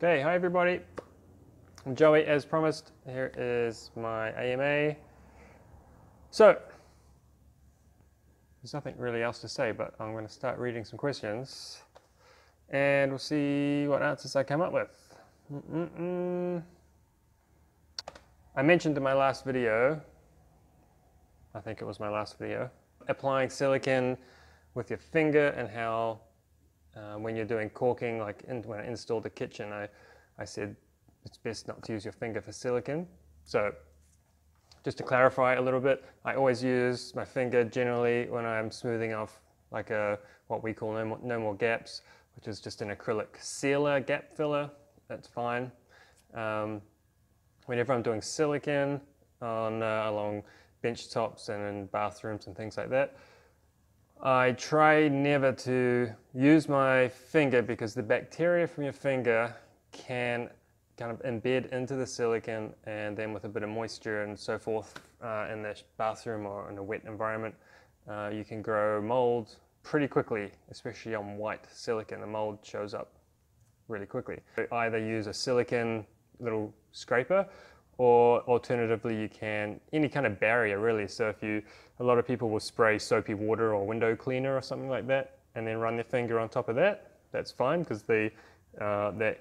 Okay, hi everybody. I'm Joey, as promised. Here is my AMA. So, there's nothing really else to say, but I'm going to start reading some questions and we'll see what answers I come up with. I mentioned in my last video, I think it was my last video, applying silicone with your finger and how when you're doing caulking, like when I installed the kitchen, I said it's best not to use your finger for silicone. So just to clarify a little bit, I always use my finger generally when I'm smoothing off like what we call no more gaps, which is just an acrylic sealer, gap filler. That's fine. Whenever I'm doing silicone along bench tops and in bathrooms and things like that, I try never to use my finger because the bacteria from your finger can kind of embed into the silicone, and then with a bit of moisture and so forth in the bathroom or in a wet environment, you can grow mold pretty quickly, especially on white silicone. The mold shows up really quickly. You either use a silicone little scraper, or alternatively you can, any kind of barrier really. So a lot of people will spray soapy water or window cleaner or something like that and then run their finger on top of that. That's fine because that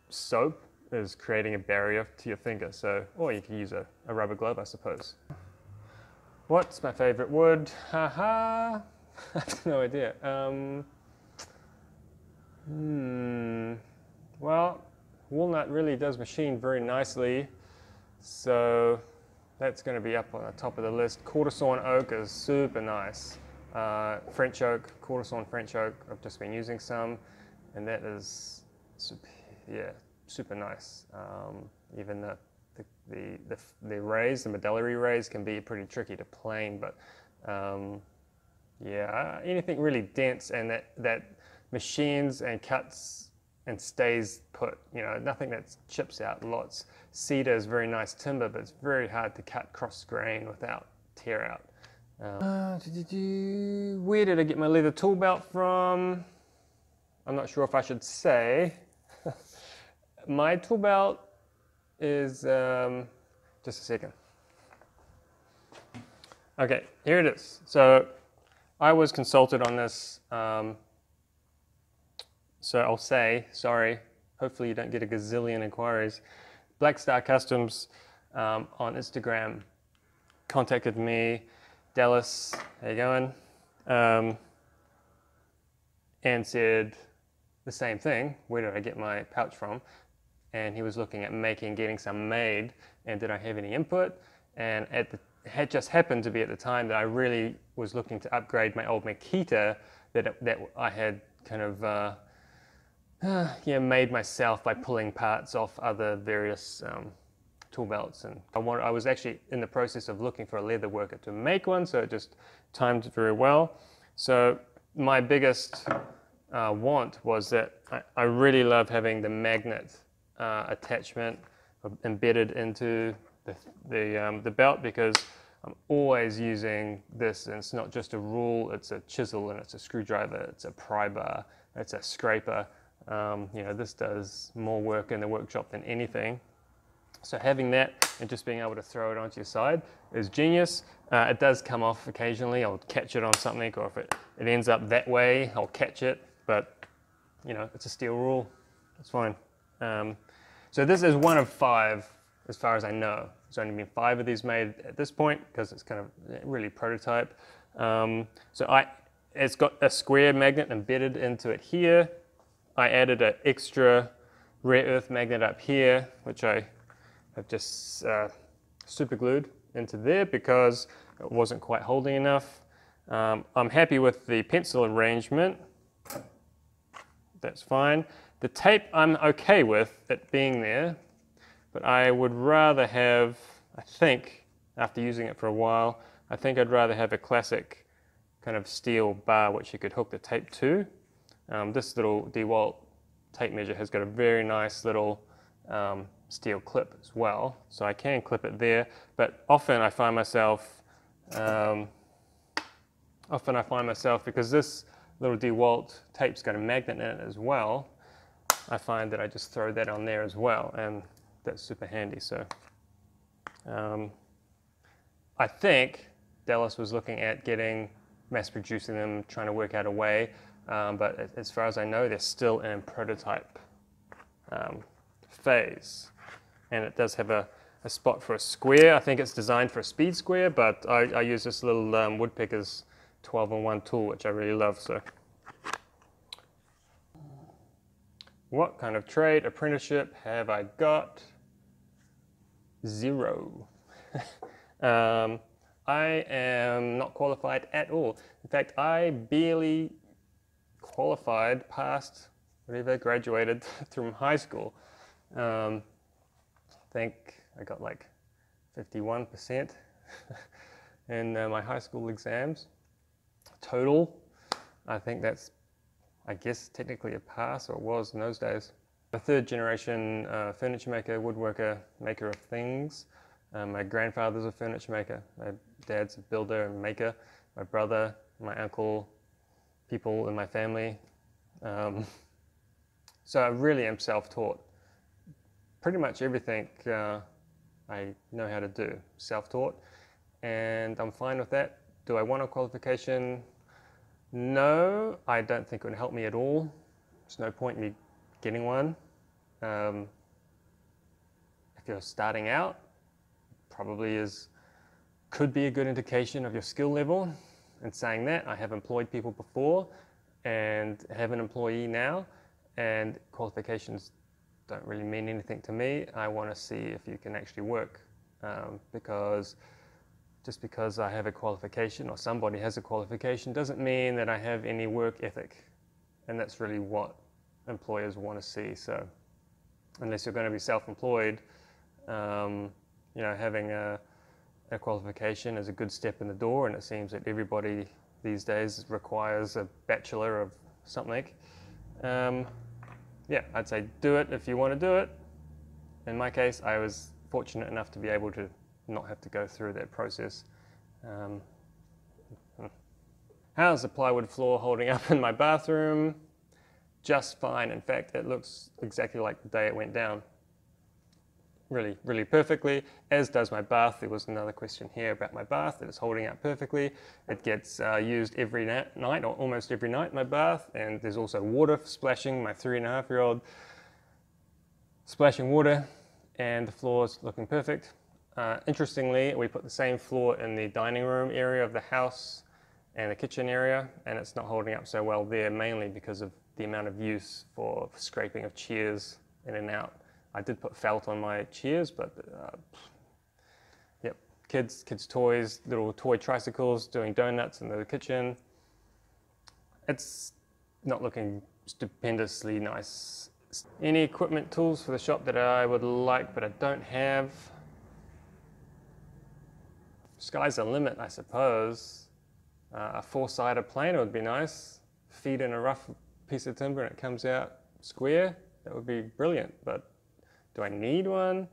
soap is creating a barrier to your finger. So, or you can use a rubber glove, I suppose. What's my favorite wood? Haha, I have no idea. Well, walnut really does machine very nicely. So that's going to be up on the top of the list. Quarter-sawn oak is super nice. French oak, quarter-sawn French oak, I've just been using some, and that is super nice. Even the rays, the medullary rays, can be pretty tricky to plane, but anything really dense and that machines and cuts and stays put, nothing that chips out lots. Cedar is very nice timber, but it's very hard to cut cross grain without tear out. Where did I get my leather tool belt from? I'm not sure if I should say. My tool belt is, just a second. Okay, here it is. So I was consulted on this, so I'll say, sorry, hopefully you don't get a gazillion inquiries. Black Star Customs on Instagram contacted me, Dallas, how you going? And said the same thing, where did I get my pouch from? And he was looking at getting some made, and did I have any input? And it had just happened to be at the time that I really was looking to upgrade my old Makita that I had kind of made myself by pulling parts off other various tool belts, and I was actually in the process of looking for a leather worker to make one, so it just timed very well. So my biggest want was that I really love having the magnet attachment embedded into the belt, because I'm always using this, and it's not just a rule, it's a chisel and it's a screwdriver, it's a pry bar, it's a scraper. This does more work in the workshop than anything. So having that and just being able to throw it onto your side is genius. It does come off occasionally. I'll catch it on something, or if it ends up that way, I'll catch it. But, it's a steel rule. It's fine. So this is one of 5, as far as I know. There's only been 5 of these made at this point, because it's kind of really prototype. It's got a square magnet embedded into it here. I added an extra rare earth magnet up here, which I have just super glued into there because it wasn't quite holding enough. I'm happy with the pencil arrangement. That's fine. The tape I'm okay with it being there, but I would rather have, I think, after using it for a while, I think I'd rather have a classic kind of steel bar which you could hook the tape to. This little DeWalt tape measure has got a very nice little steel clip as well, so I can clip it there, but often I find myself, because this little DeWalt tape's got a magnet in it as well, I find that I just throw that on there as well, and that's super handy. So I think Dallas was looking at mass producing them, trying to work out a way, but as far as I know, they're still in prototype phase. And it does have a spot for a square. I think it's designed for a speed square, but I use this little Woodpeckers 12-in-1 tool, which I really love. So, what kind of trade apprenticeship have I got? 0. I am not qualified at all. In fact, I barely qualified, passed, whatever, graduated from high school. I think I got like 51% in my high school exams total. I think that's, I guess, technically a pass, or it was in those days. A third generation furniture maker, woodworker, maker of things. My grandfather's a furniture maker. My dad's a builder and maker. My brother, my uncle, people in my family. So I really am self-taught. Pretty much everything I know how to do, self-taught, and I'm fine with that. Do I want a qualification? No, I don't think it would help me at all. There's no point in me getting one. If you're starting out, probably could be a good indication of your skill level. And saying that, I have employed people before and have an employee now, and qualifications don't really mean anything to me. I want to see if you can actually work, because just because I have a qualification or somebody has a qualification doesn't mean that I have any work ethic, and that's really what employers want to see. So unless you're going to be self-employed, having a qualification is a good step in the door, and it seems that everybody these days requires a bachelor of something. Yeah, I'd say do it if you want to do it. In my case, I was fortunate enough to be able to not have to go through that process. How's the plywood floor holding up in my bathroom? Just fine. In fact, it looks exactly like the day it went down. Really, really perfectly, as does my bath. There was another question here about my bath. That is holding up perfectly. It gets used every night, or almost every night, my bath, and there's also water splashing. My 3.5-year-old splashing water, and the floor is looking perfect. Interestingly, we put the same floor in the dining room area of the house and the kitchen area, and it's not holding up so well there, mainly because of the amount of use for scraping of chairs in and out. I did put felt on my chairs, but yep, kids' toys, little toy tricycles doing donuts in the kitchen. It's not looking stupendously nice. Any equipment tools for the shop that I would like, but I don't have? Sky's the limit, I suppose. A 4-sided planer would be nice. Feed in a rough piece of timber and it comes out square. That would be brilliant, but do I need one?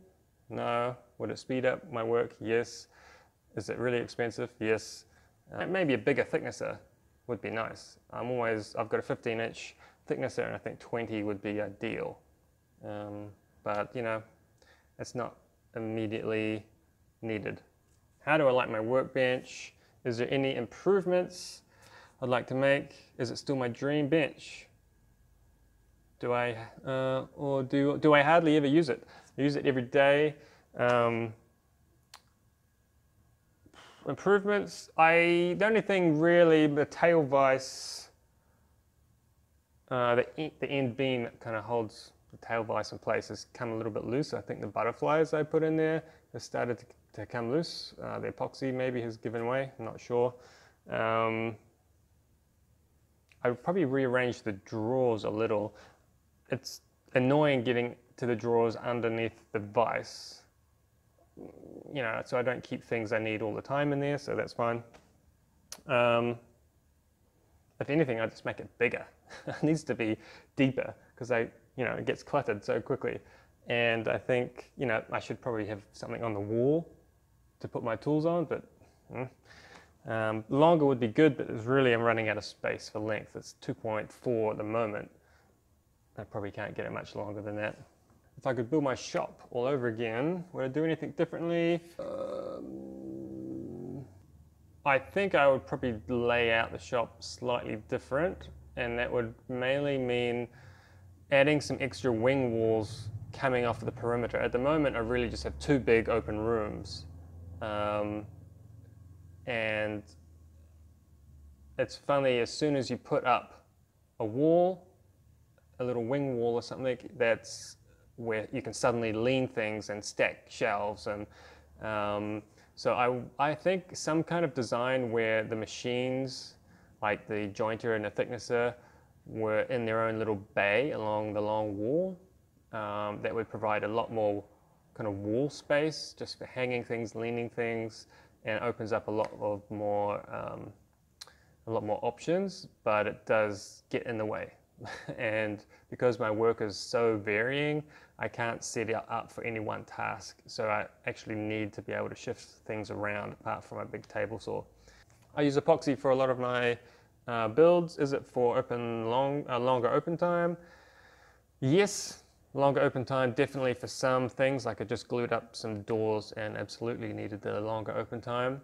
No. Would it speed up my work? Yes. Is it really expensive? Yes. Maybe a bigger thicknesser would be nice. I've got a 15-inch thicknesser, and I think 20 would be ideal. But it's not immediately needed. How do I like my workbench? Is there any improvements I'd like to make? Is it still my dream bench? Do I hardly ever use it? I use it every day. Improvements, the only thing really, the tail vise, the end beam that kind of holds the tail vise in place has come a little bit loose. I think the butterflies I put in there have started to come loose. The epoxy maybe has given way, I'm not sure. I would probably rearrange the drawers a little. It's annoying getting to the drawers underneath the vise, so I don't keep things I need all the time in there, so that's fine. If anything, I just make it bigger. It needs to be deeper, because it gets cluttered so quickly. And I think, I should probably have something on the wall to put my tools on, but longer would be good, but I'm running out of space for length. It's 2.4 at the moment. I probably can't get it much longer than that. If I could build my shop all over again, would I do anything differently? I think I would probably lay out the shop slightly different, and that would mainly mean adding some extra wing walls coming off the perimeter. At the moment, I really just have 2 big open rooms. And it's funny, as soon as you put up a wall, a little wing wall or something, that's where you can suddenly lean things and stack shelves. And so I think some kind of design where the machines, like the jointer and the thicknesser, were in their own little bay along the long wall, that would provide a lot more kind of wall space just for hanging things, leaning things, and opens up a lot more options, but it does get in the way. And because my work is so varying, I can't set it up for any one task. So I actually need to be able to shift things around apart from a big table saw. I use epoxy for a lot of my builds. Is it for longer open time? Yes, longer open time definitely for some things. Like I just glued up some doors and absolutely needed the longer open time.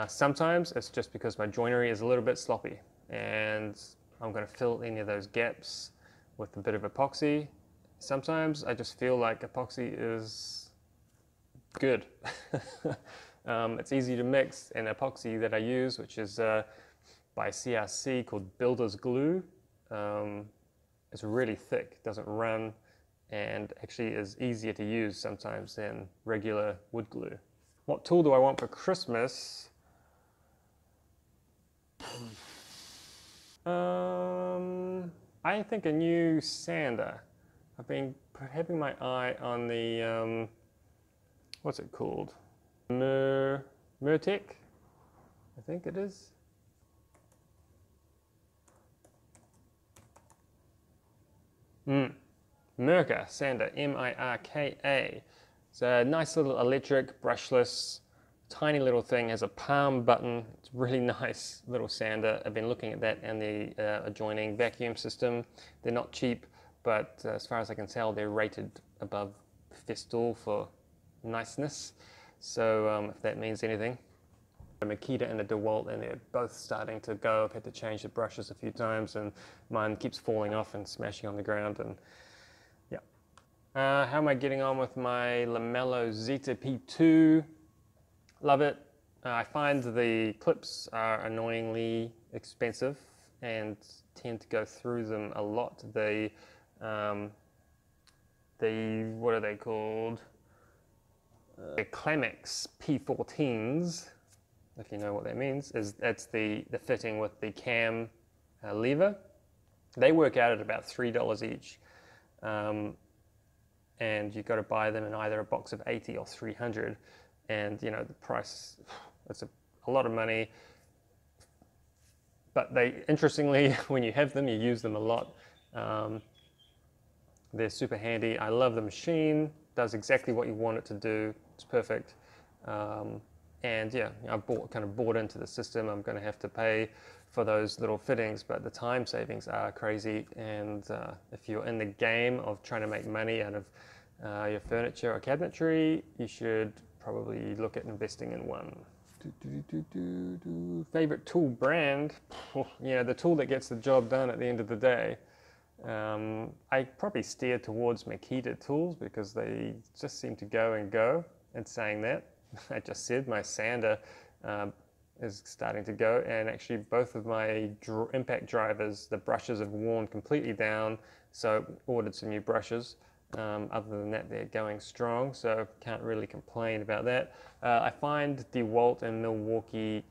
Sometimes it's just because my joinery is a little bit sloppy and I'm going to fill any of those gaps with a bit of epoxy. Sometimes I just feel like epoxy is good. It's easy to mix, and epoxy that I use, which is by CRC called Builder's Glue, it's really thick, doesn't run, and actually is easier to use sometimes than regular wood glue. What tool do I want for Christmas? I think a new sander. I've been having my eye on the, what's it called? Murtec, I think it is. Mirka sander, M-I-R-K-A. It's a nice little electric, brushless, tiny little thing, has a palm button. It's a really nice little sander. I've been looking at that and the adjoining vacuum system. They're not cheap, but as far as I can tell, they're rated above Festool for niceness. So if that means anything. A Makita and a DeWalt, and they're both starting to go. I've had to change the brushes a few times, and mine keeps falling off and smashing on the ground. And yeah. How am I getting on with my Lamello Zeta P2? Love it. I find the clips are annoyingly expensive and tend to go through them a lot. The what are they called? The Clamex P14s, if you know what that means, that's the fitting with the cam lever. They work out at about $3 each, and you've got to buy them in either a box of 80 or 300. And you know the price, it's a lot of money. But they, interestingly, when you have them, you use them a lot. They're super handy. I love the machine. Does exactly what you want it to do. It's perfect. And yeah, I kind of bought into the system. I'm going to have to pay for those little fittings, but the time savings are crazy. And if you're in the game of trying to make money out of your furniture or cabinetry, you should probably look at investing in one. Favorite tool brand? Yeah, the tool that gets the job done at the end of the day. I probably steer towards Makita tools because they just seem to go and go. And saying that, I just said my sander is starting to go, and actually both of my impact drivers, the brushes have worn completely down, so ordered some new brushes. Other than that, they're going strong, so can't really complain about that. I find DeWalt and Milwaukee,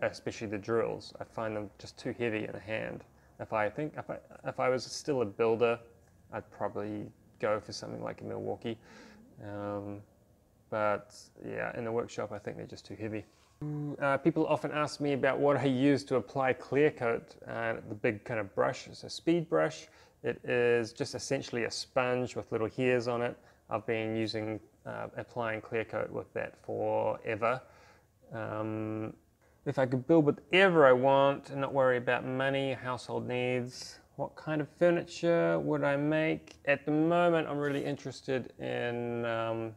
especially the drills, I find them just too heavy in the hand. If I was still a builder, I'd probably go for something like a Milwaukee. But yeah, in the workshop, I think they're just too heavy. People often ask me about what I use to apply clear coat. The big kind of brush is a speed brush. It is just essentially a sponge with little hairs on it. I've been using applying clear coat with that forever. If I could build whatever I want and not worry about money, household needs, What kind of furniture would I make? At the moment, I'm really interested in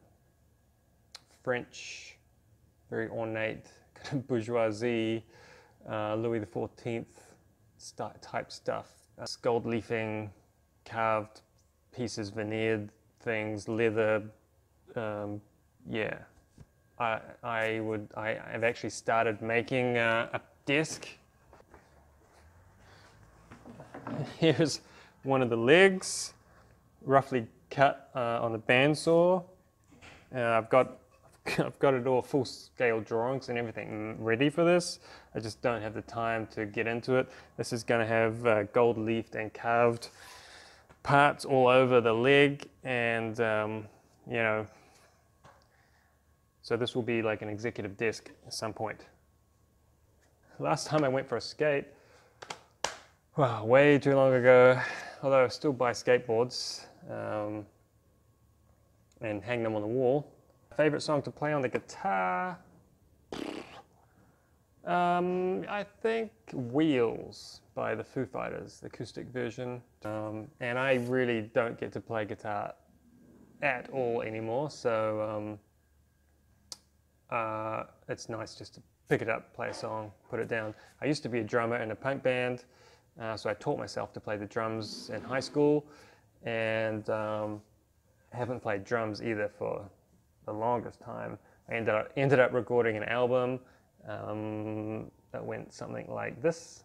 French, very ornate, kind of bourgeoisie, Louis XIV type stuff. Gold leafing, carved pieces, veneered things, leather. Yeah, I've actually started making a desk. Here's one of the legs, roughly cut on the bandsaw. I've got it all full-scale drawings and everything ready for this. I just don't have the time to get into it. This is going to have gold leafed and carved parts all over the leg, and you know, so this will be like an executive desk at some point. Last time I went for a skate, wow, way too long ago, although I still buy skateboards and hang them on the wall. Favorite song to play on the guitar? I think Wheels by the Foo Fighters, the acoustic version. And I really don't get to play guitar at all anymore, so it's nice just to pick it up, play a song, put it down. I used to be a drummer in a punk band, so I taught myself to play the drums in high school, and haven't played drums either for the longest time. I ended up recording an album that went something like this.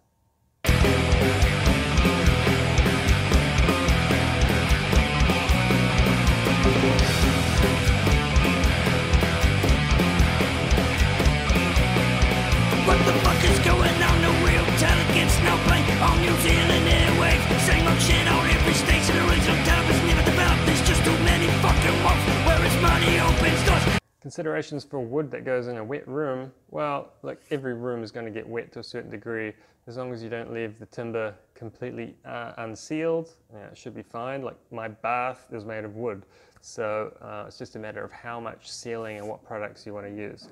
What the fuck is going on? The real talent gets no play on New Zealand Airwaves. Same old shit on every station. Original talent was never developed. There's just too many fucking wolves. Where is money opens doors. Considerations for wood that goes in a wet room. Well, like every room is going to get wet to a certain degree. As long as you don't leave the timber completely unsealed, yeah, it should be fine. Like my bath is made of wood. So it's just a matter of how much sealing and what products you want to use.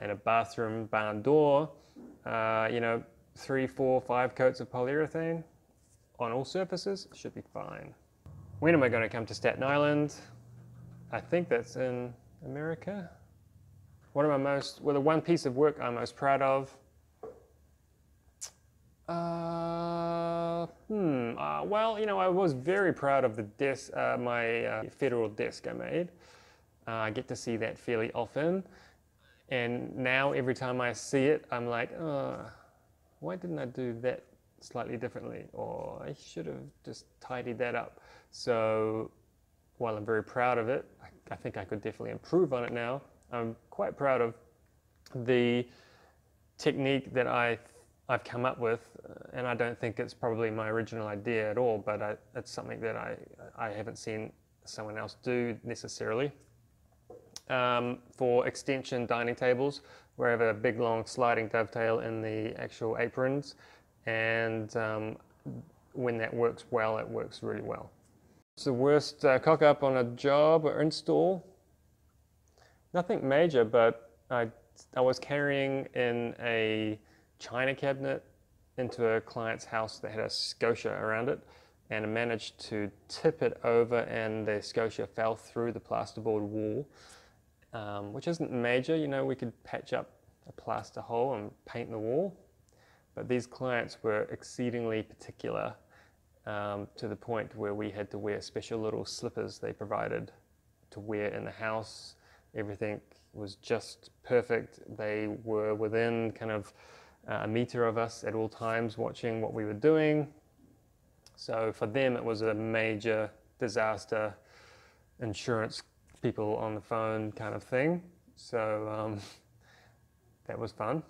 In a bathroom barn door, you know, 3, 4, 5 coats of polyurethane on all surfaces should be fine. When am I going to come to Staten Island? I think that's in America. What am I well, the one piece of work I'm most proud of? Well, you know, I was very proud of the desk, my federal desk I made. I get to see that fairly often. And now every time I see it, I'm like, why didn't I do that slightly differently? Or I should have just tidied that up. So while I'm very proud of it, I think I could definitely improve on it now. I'm quite proud of the technique that I've come up with, and I don't think it's probably my original idea at all, but it's something that I haven't seen someone else do necessarily. For extension dining tables, where I have a big long sliding dovetail in the actual aprons, and when that works well, it works really well. It's the worst cock up on a job or install. Nothing major, but I was carrying in a china cabinet into a client's house that had a scotia around it, and I managed to tip it over, and the scotia fell through the plasterboard wall. Which isn't major, you know, we could patch up a plaster hole and paint the wall, but these clients were exceedingly particular to the point where we had to wear special little slippers they provided to wear in the house. Everything was just perfect. They were within kind of a meter of us at all times watching what we were doing. So for them it was a major disaster, insurance people on the phone kind of thing. So that was fun.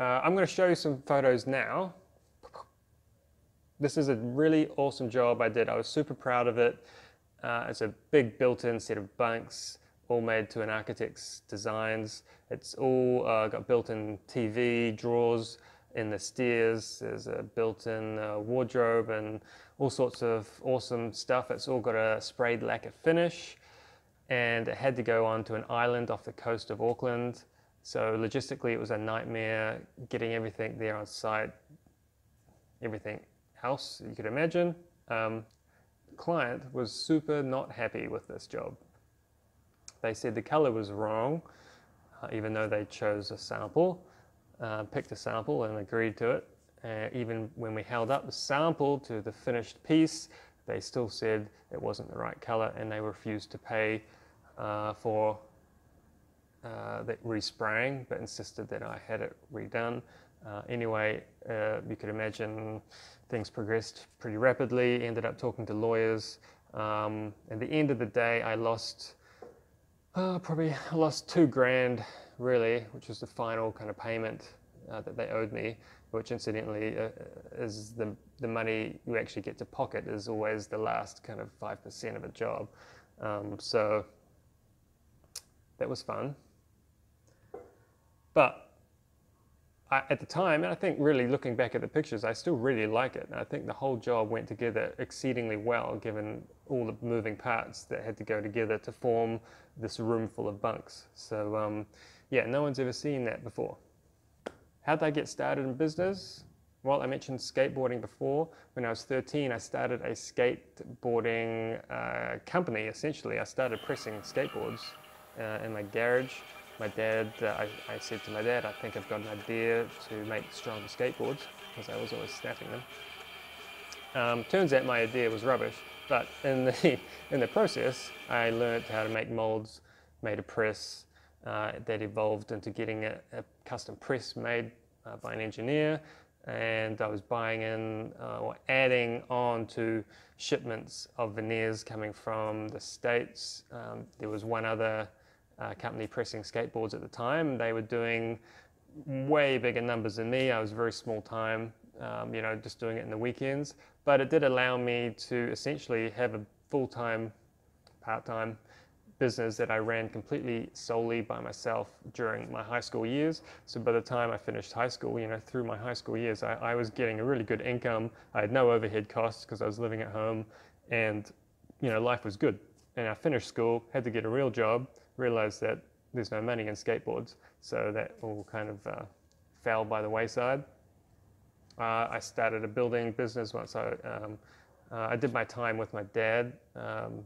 I'm going to show you some photos now. This is a really awesome job I did. I was super proud of it. It's a big built-in set of bunks, all made to an architect's designs. It's all got built-in TV, drawers in the stairs. There's a built-in wardrobe and all sorts of awesome stuff. It's all got a sprayed lacquer finish, and it had to go onto an island off the coast of Auckland. So logistically it was a nightmare getting everything there on site. Everything else you could imagine. The client was super not happy with this job. They said the color was wrong, even though they chose a sample, picked a sample and agreed to it. Even when we held up the sample to the finished piece, they still said it wasn't the right color, and they refused to pay for that respraying, but insisted that I had it redone. Anyway, you could imagine things progressed pretty rapidly, ended up talking to lawyers. At the end of the day, I lost probably $2,000 really, which was the final kind of payment that they owed me, which incidentally is the money you actually get to pocket is always the last kind of 5% of a job. So that was fun. But at the time, and I think really looking back at the pictures, I still really like it. And I think the whole job went together exceedingly well, given all the moving parts that had to go together to form this room full of bunks. So yeah, no one's ever seen that before. How'd I get started in business? Well, I mentioned skateboarding before. When I was 13, I started a skateboarding company, essentially. I started pressing skateboards in my garage. My dad, I said to my dad, I think I've got an idea to make stronger skateboards, because I was always snapping them. Turns out my idea was rubbish, but in the process, I learned how to make molds, made a press, that evolved into getting a custom press made by an engineer, and I was buying in or adding on to shipments of veneers coming from the States. There was one other company pressing skateboards at the time. They were doing way bigger numbers than me. I was very small time, you know, just doing it in the weekends. But it did allow me to essentially have a full-time, part-time business that I ran completely solely by myself during my high school years. So by the time I finished high school, you know, through my high school years, I was getting a really good income. I had no overhead costs because I was living at home, and you know, life was good. And I finished school, had to get a real job, realized that there's no money in skateboards, so that all kind of fell by the wayside. I started a building business once I did my time with my dad,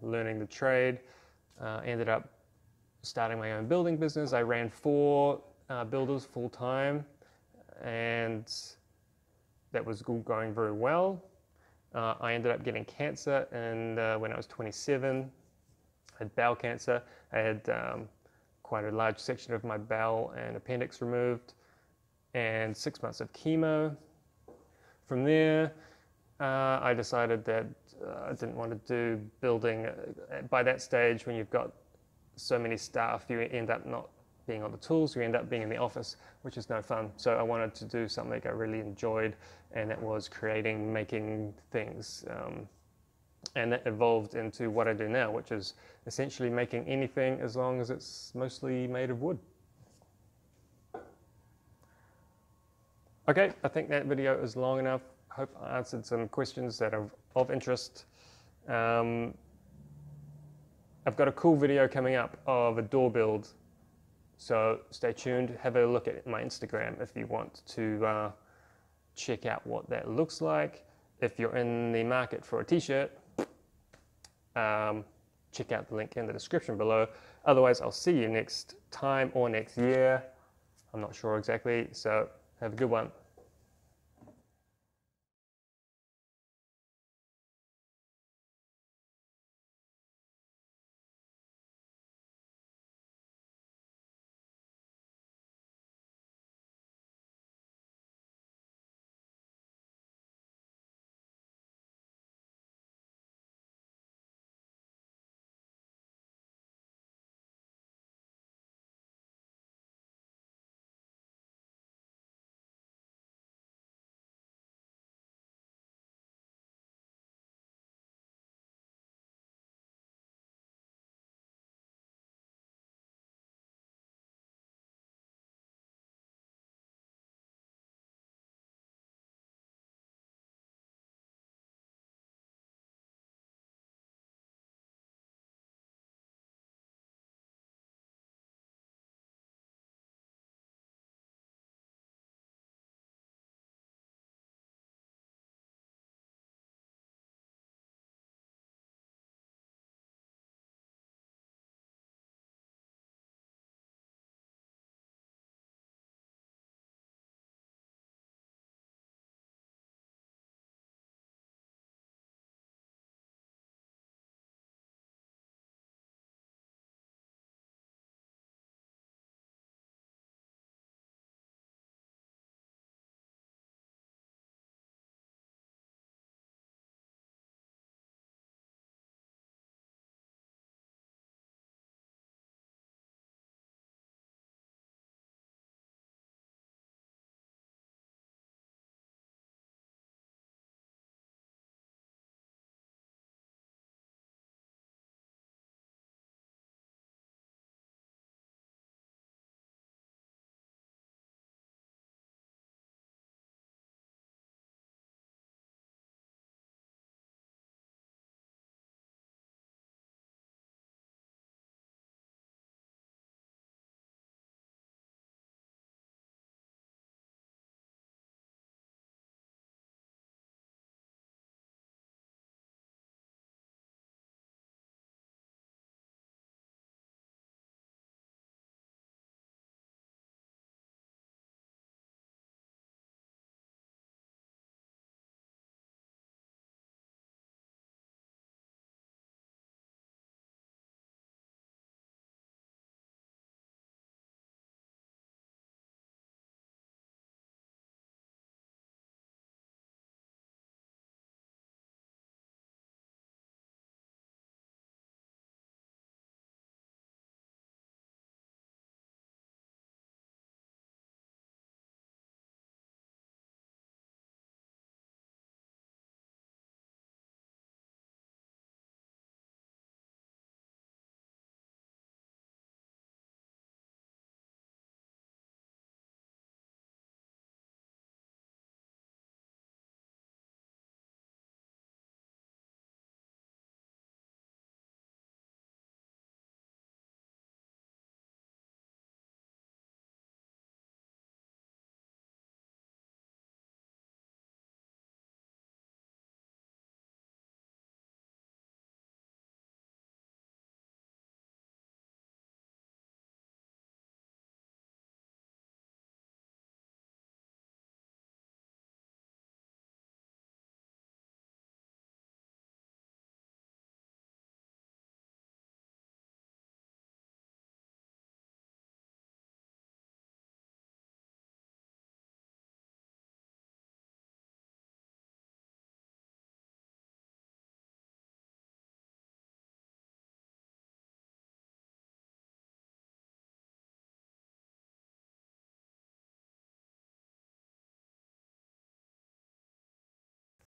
learning the trade. Ended up starting my own building business. I ran 4 builders full time, and that was going very well. I ended up getting cancer, and when I was 27, I had bowel cancer. I had quite a large section of my bowel and appendix removed, and 6 months of chemo. From there, I decided that I didn't want to do building. By that stage, when you've got so many staff, you end up not being on the tools, you end up being in the office, which is no fun. So I wanted to do something I really enjoyed, and that was creating, making things. And that evolved into what I do now, which is essentially making anything as long as it's mostly made of wood. Okay, I think that video is long enough. Hope I answered some questions that are of interest. I've got a cool video coming up of a door build, so stay tuned. Have a look at my Instagram if you want to check out what that looks like. If you're in the market for a t-shirt, check out the link in the description below. Otherwise, I'll see you next time or next year. I'm not sure exactly, so have a good one.